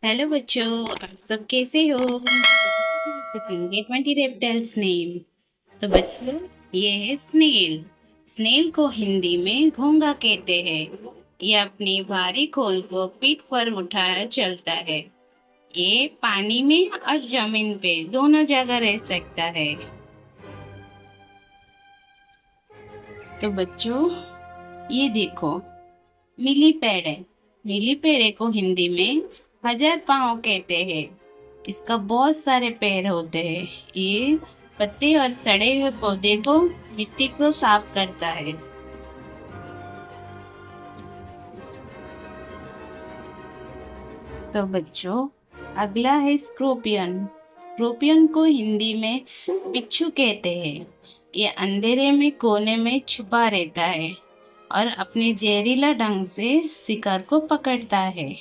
Hello बच्चों, आप सब कैसे हो? तो 20 रेप्टाइल्स नेम। तो बच्चों, ये है स्नेल। स्नेल को हिंदी में घोंघा कहते हैं। ये अपनी भारी खोल को पीठ पर उठाया चलता है। ये पानी में और जमीन पे दोनों जगह रह सकता है। तो बच्चों, ये देखो, मिलीपेड है। मिलीपेड को हिंदी में 1000 पाँव कहते हैं। इसका बहुत सारे पैर होते हैं। ये पत्ते और सड़े हुए पौधे को मिट्टी को साफ करता है। तो बच्चों, अगला है स्कॉर्पियन। स्कॉर्पियन को हिंदी में बिच्छू कहते हैं। ये अंधेरे में कोने में छुपा रहता है और अपने जहरीला ढंग से शिकार को पकड़ता है।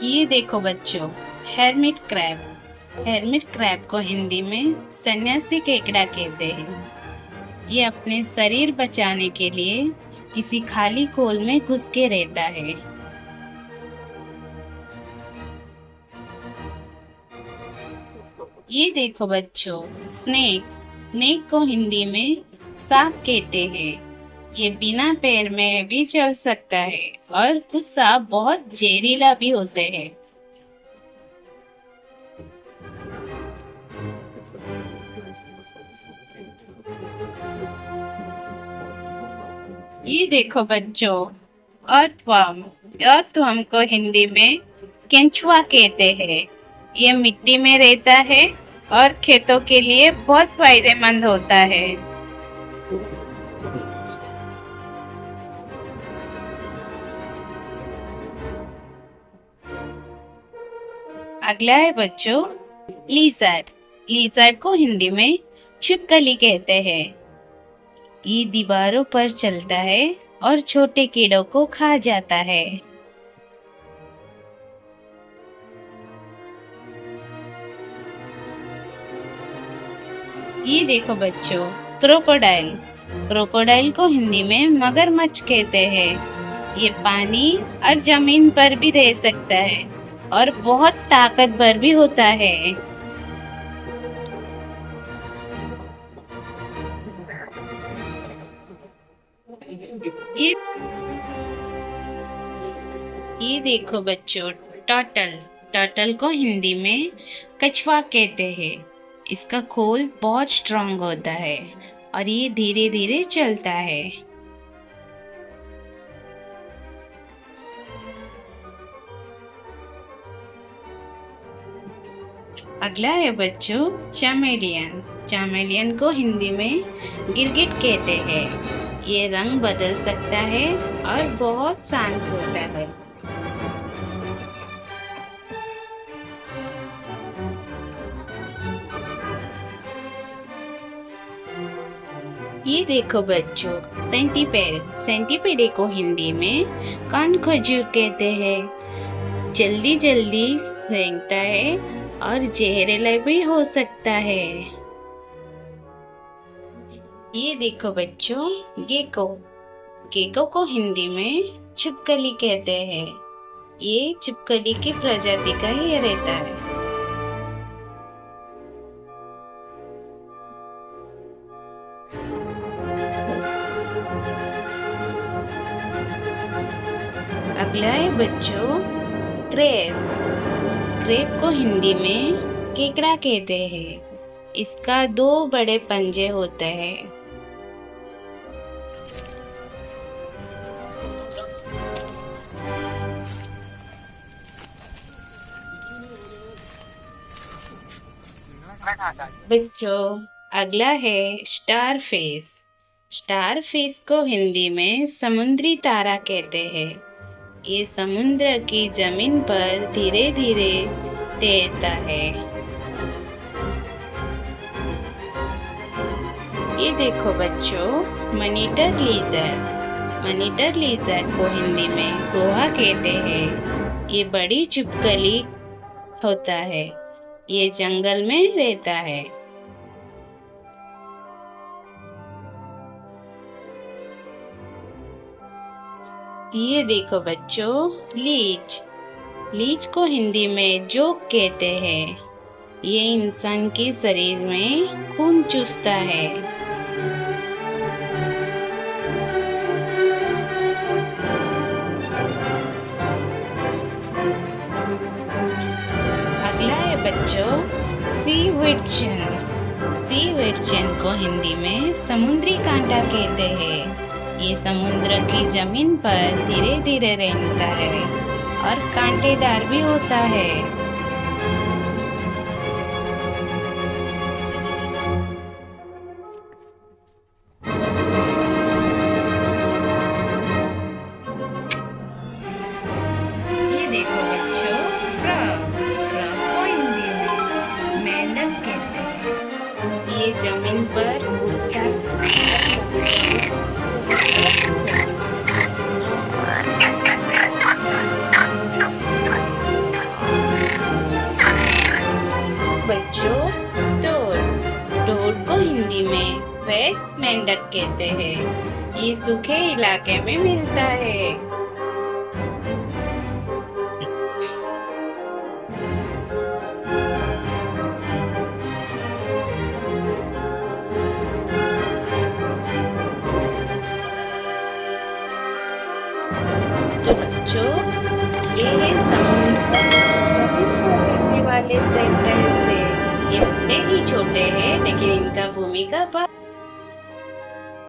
ये देखो बच्चों, हेरमिट क्रैब। हेरमिट क्रैब को हिंदी में सन्यासी केकड़ा कहते हैं। ये अपने शरीर बचाने के लिए किसी खाली खोल में घुस के रहता है। ये देखो बच्चों, स्नेक। स्नेक को हिंदी में सांप कहते हैं। ये बिना पैर में भी चल सकता है और कुछ सांप बहुत जहरीला भी होते हैं। ये देखो बच्चों, अर्थवर्म। अर्थवर्म को हिंदी में केंचुआ कहते हैं। ये मिट्टी में रहता है और खेतों के लिए बहुत फायदेमंद होता है। अगला है बच्चों, लीजर्ड। लीजर्ड को हिंदी में छिपकली कहते हैं। ये दीवारों पर चलता है और छोटे कीड़ों को खा जाता है। ये देखो बच्चों, क्रोकोडाइल। क्रोकोडाइल को हिंदी में मगरमच्छ कहते हैं। ये पानी और जमीन पर भी रह सकता है और बहुत ताकतवर भी होता है। ये ये देखो बच्चों, टर्टल। टर्टल को हिंदी में कछुआ कहते हैं। इसका खोल बहुत स्ट्रांग होता है और ये धीरे धीरे चलता है। अगला है बच्चों, चैमेलियन। चैमेलियन को हिंदी में गिरगिट कहते हैं। ये रंग बदल सकता है और बहुत शांत होता है। ये देखो बच्चों, सेंटीपेड। सेंटीपेड को हिंदी में कान खजूर कहते हैं। जल्दी जल्दी रेंगता है और जहरीला भी हो सकता है। ये देखो बच्चों, गेको। गेको को हिंदी में छिपकली कहते हैं। ये छिपकली की प्रजाति का ही रहता है। अगला है बच्चों, क्रेब। क्रेब को हिंदी में केकड़ा कहते हैं। इसका 2 बड़े पंजे होते हैं। बच्चों, अगला है स्टार फिश। स्टार फिश को हिंदी में समुद्री तारा कहते हैं। ये समुद्र की जमीन पर धीरे धीरे तैरता है। ये देखो बच्चों, मॉनिटर लिजर्ड। मॉनिटर लिजर्ड को हिंदी में गोहा कहते हैं। ये बड़ी छिपकली होता है। ये जंगल में रहता है। ये देखो बच्चों, लीच। लीच को हिंदी में जोक कहते हैं। ये इंसान के शरीर में खून चूसता है। अगला है बच्चों, सी विर्चन। सी विर्चन को हिंदी में समुद्री कांटा कहते हैं। ये समुद्र की जमीन पर धीरे धीरे रेंगता है और कांटेदार भी होता है। ये देखो बच्चों, फ्रॉग। फ्रॉग को हिंदी में मेंढक कहते हैं। ये जमीन पर कूदता बच्चों, टोड। टोड को हिंदी में वेस्ट मेंढक कहते हैं। ये सूखे इलाके में मिलता है। तो बच्चों, ये है समुद्र पर रहने वाले रेप्टाइल्स है। ये बड़े ही छोटे हैं, लेकिन इनका भूमि का